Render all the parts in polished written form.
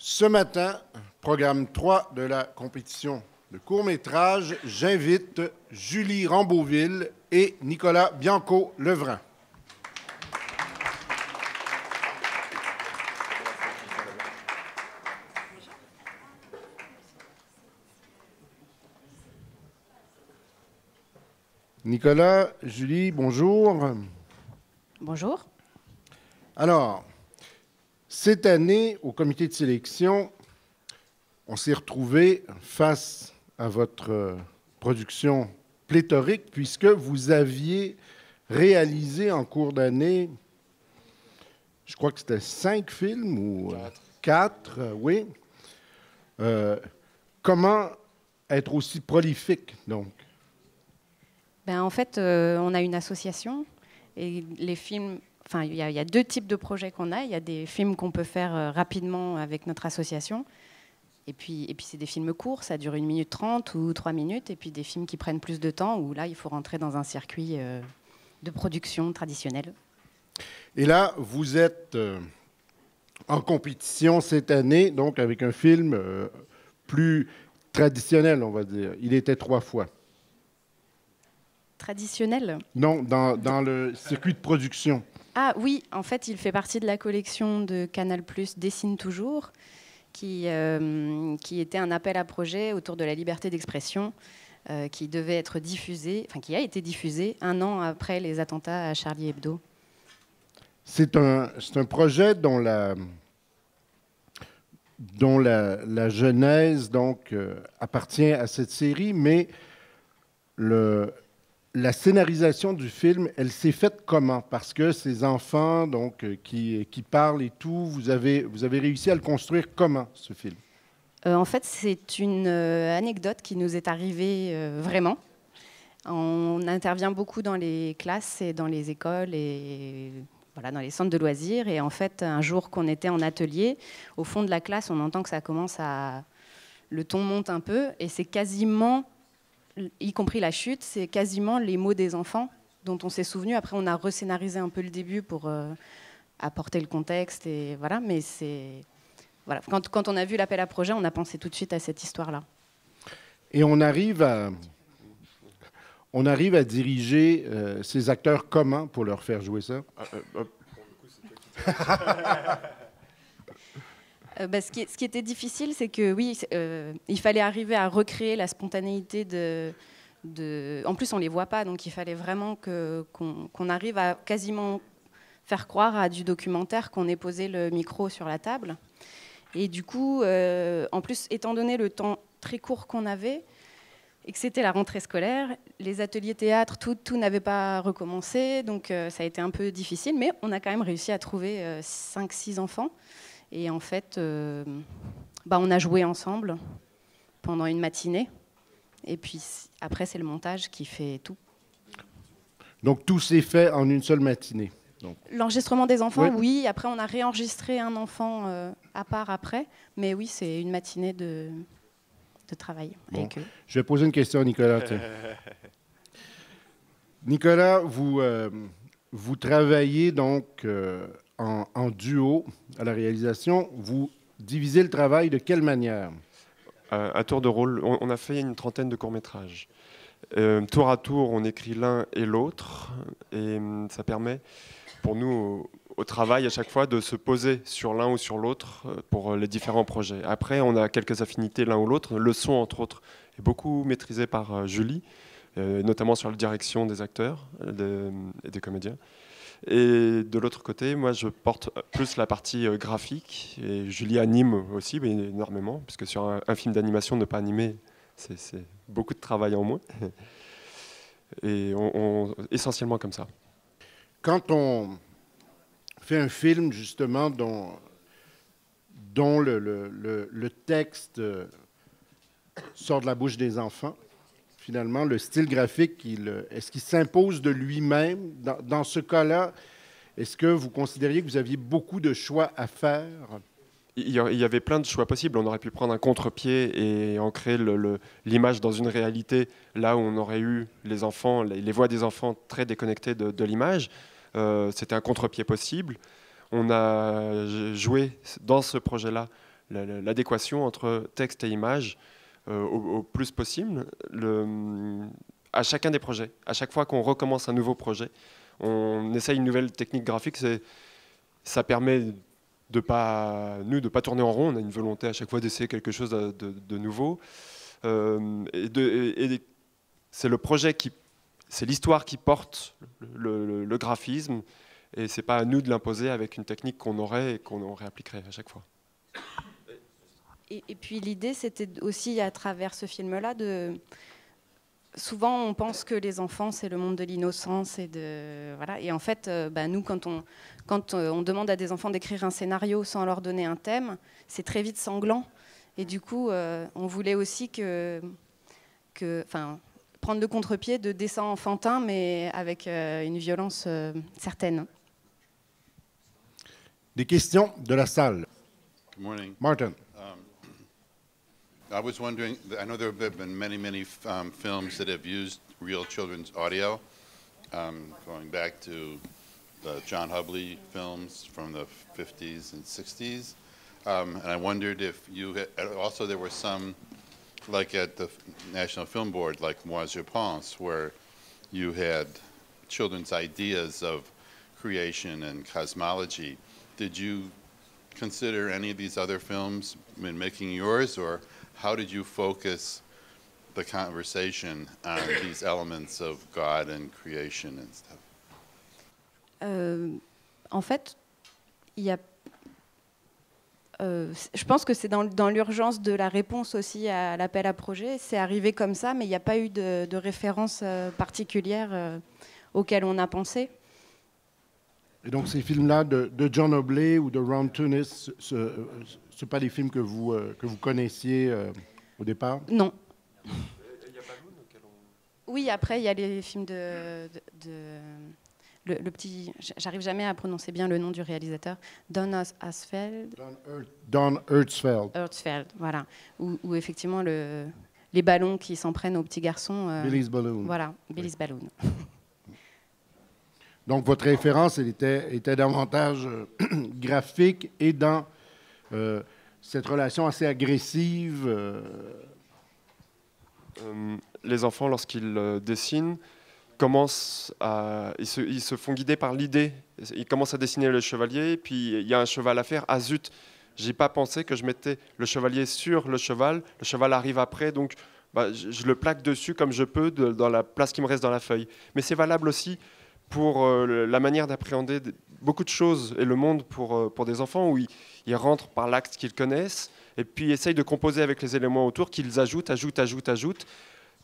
Ce matin, programme 3 de la compétition de court-métrage, j'invite Julie Rambeauville et Nicolas Bianco-Levrin. Nicolas, Julie, bonjour. Bonjour. Alors, cette année, au comité de sélection, on s'est retrouvé face à votre production pléthorique puisque vous aviez réalisé en cours d'année, je crois que c'était 5 films ou 4, oui. Comment être aussi prolifique, donc? En fait, on a une association et les films, enfin, il y a 2 types de projets qu'on a. Il y a des films qu'on peut faire rapidement avec notre association. Et puis c'est des films courts, ça dure 1 minute 30 ou 3 minutes. Et puis des films qui prennent plus de temps, où là, il faut rentrer dans un circuit de production traditionnel. Et là, vous êtes en compétition cette année, donc avec un film plus traditionnel, on va dire. Il était 3 fois. Traditionnel? Non, dans le circuit de production. Ah oui, en fait, il fait partie de la collection de Canal+, Dessine toujours, qui était un appel à projet autour de la liberté d'expression, qui devait être diffusé, enfin qui a été diffusé 1 an après les attentats à Charlie Hebdo. C'est un projet dont la genèse donc, appartient à cette série, mais la scénarisation du film, elle s'est faite comment? Parce que ces enfants donc, qui parlent et tout, vous avez réussi à le construire comment, ce film? En fait, c'est une anecdote qui nous est arrivée vraiment. On intervient beaucoup dans les classes et dans les écoles et voilà, dans les centres de loisirs. Et en fait, un jour qu'on était en atelier, au fond de la classe, on entend que ça commence à... Le ton monte un peu et c'est quasiment... y compris la chute, c'est quasiment les mots des enfants dont on s'est souvenu. Après, on a rescénarisé un peu le début pour apporter le contexte. Et voilà, mais c'est... Voilà. Quand on a vu l'appel à projet, on a pensé tout de suite à cette histoire-là. Et on arrive à diriger ces acteurs comment pour leur faire jouer ça? Ce qui était difficile, c'est que oui, il fallait arriver à recréer la spontanéité de... En plus, on ne les voit pas, donc il fallait vraiment qu'on arrive à quasiment faire croire à du documentaire, qu'on ait posé le micro sur la table. Et du coup, en plus, étant donné le temps très court qu'on avait, et que c'était la rentrée scolaire, les ateliers théâtre, tout n'avait pas recommencé, donc ça a été un peu difficile, mais on a quand même réussi à trouver 5-6 enfants. Et en fait, on a joué ensemble pendant une matinée. Et puis après, c'est le montage qui fait tout. Donc tout s'est fait en une seule matinée? L'enregistrement des enfants, oui. Après, on a réenregistré un enfant à part après. Mais oui, c'est une matinée de travail avec eux. Je vais poser une question à Nicolas. Nicolas, vous travaillez donc en duo à la réalisation. Vous divisez le travail de quelle manière? À tour de rôle. On a fait une 30aine de courts-métrages. Tour à tour, on écrit l'un et l'autre. Et ça permet pour nous, au travail, à chaque fois, de se poser sur l'un ou sur l'autre pour les différents projets. Après, on a quelques affinités l'un ou l'autre. Le son, entre autres, est beaucoup maîtrisé par Julie, notamment sur la direction des acteurs et des comédiens. Et de l'autre côté, moi, je porte plus la partie graphique. Et Julie anime aussi, mais énormément, puisque sur un film d'animation, ne pas animer, c'est beaucoup de travail en moins. Et essentiellement comme ça. Quand on fait un film, justement, dont le texte sort de la bouche des enfants, finalement, le style graphique, est-ce qu'il s'impose de lui-même? Dans ce cas-là, est-ce que vous considériez que vous aviez beaucoup de choix à faire? Il y avait plein de choix possibles. On aurait pu prendre un contre-pied et ancrer l'image dans une réalité, là où on aurait eu les enfants, les voix des enfants très déconnectées de l'image. C'était un contre-pied possible. On a joué dans ce projet-là l'adéquation entre texte et image au plus possible. À chacun des projets, à chaque fois qu'on recommence un nouveau projet, on essaye une nouvelle technique graphique. Ça permet de pas tourner en rond. On a une volonté à chaque fois d'essayer quelque chose de nouveau. C'est le projet c'est l'histoire qui porte le graphisme, et c'est pas à nous de l'imposer avec une technique qu'on aurait et qu'on réappliquerait à chaque fois. Et puis l'idée, c'était aussi à travers ce film-là souvent, on pense que les enfants, c'est le monde de l'innocence voilà. Et en fait, nous, quand on demande à des enfants d'écrire un scénario sans leur donner un thème, c'est très vite sanglant. Et du coup, on voulait aussi prendre le contre-pied de dessins enfantins, mais avec une violence certaine. Des questions de la salle. Good morning. Martin. I was wondering, I know there have been many films that have used real children's audio, going back to the John Hubley films from the 50s and 60s. And I wondered if you had, also there were some, like at the National Film Board, like Moi Je Pense, where you had children's ideas of creation and cosmology. Did you consider any of these other films in making yours, or how did you focus the conversation on these elements of God and creation and stuff? En fait, je pense que c'est dans l'urgence de la réponse aussi à l'appel à projet. C'est arrivé comme ça, mais il n'y a pas eu de référence particulière auquel on a pensé. Et donc ces films-là de John Hubley ou de Ron Tunis, ce sont pas des films que vous connaissiez au départ? Non. Il y a Balloon auquel on... Oui, après il y a les films le petit, j'arrive jamais à prononcer bien le nom du réalisateur, Don Hertzfeldt. Don Hertzfeldt. Hertzfeldt, voilà, où effectivement les ballons qui s'en prennent aux petits garçons. Billy's Balloon. Voilà, Billy's Balloon. Donc, votre référence, elle était davantage graphique et dans cette relation assez agressive. Les enfants, lorsqu'ils dessinent, ils se font guider par l'idée. Ils commencent à dessiner le chevalier, puis il y a un cheval à faire. Ah zut, j'ai pas pensé que je mettais le chevalier sur le cheval arrive après, donc je le plaque dessus comme je peux dans la place qui me reste dans la feuille. Mais c'est valable aussi pour la manière d'appréhender beaucoup de choses et le monde pour des enfants, où ils rentrent par l'acte qu'ils connaissent et puis essayent de composer avec les éléments autour qu'ils ajoutent,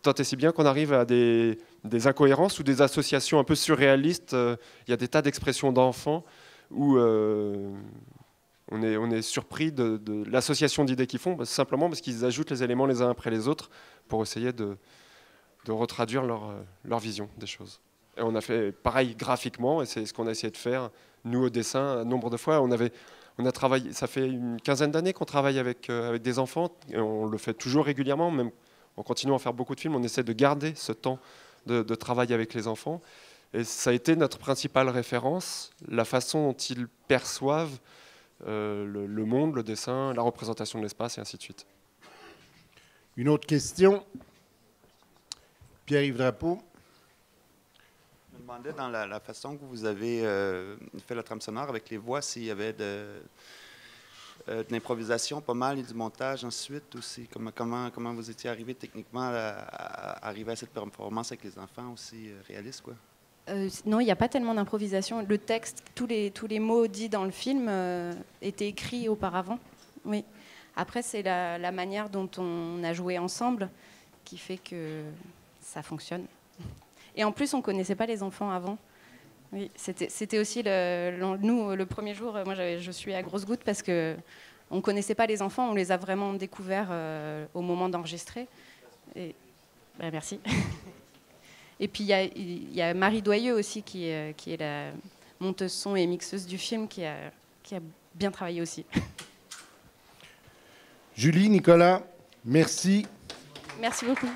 tant et si bien qu'on arrive à des incohérences ou des associations un peu surréalistes. Il y a des tas d'expressions d'enfants où on est surpris de l'association d'idées qu'ils font, simplement parce qu'ils ajoutent les éléments les uns après les autres pour essayer de retraduire leur vision des choses. Et on a fait pareil graphiquement, et c'est ce qu'on a essayé de faire, nous, au dessin, un nombre de fois. On a travaillé, ça fait une quinzaine d'années qu'on travaille avec des enfants, et on le fait toujours régulièrement, même en continuant à faire beaucoup de films, on essaie de garder ce temps de travail avec les enfants. Et ça a été notre principale référence, la façon dont ils perçoivent le monde, le dessin, la représentation de l'espace, et ainsi de suite. Une autre question. Pierre-Yves Drapeau. Je me demandais, dans la façon que vous avez fait la trame sonore avec les voix, s'il y avait de l'improvisation pas mal et du montage ensuite aussi. Comment vous étiez arrivé techniquement à arriver à cette performance avec les enfants aussi réaliste, quoi? Non, il n'y a pas tellement d'improvisation. Le texte, tous les mots dits dans le film étaient écrits auparavant. Oui. Après, c'est la manière dont on a joué ensemble qui fait que ça fonctionne. Et en plus, on ne connaissait pas les enfants avant. Oui, c'était aussi, nous, le premier jour, moi je suis à grosses gouttes parce qu'on ne connaissait pas les enfants, on les a vraiment découverts au moment d'enregistrer. Merci. Et puis il y a Marie Doyeux aussi qui est la monteuse son et mixeuse du film qui a bien travaillé aussi. Julie, Nicolas, merci. Merci beaucoup.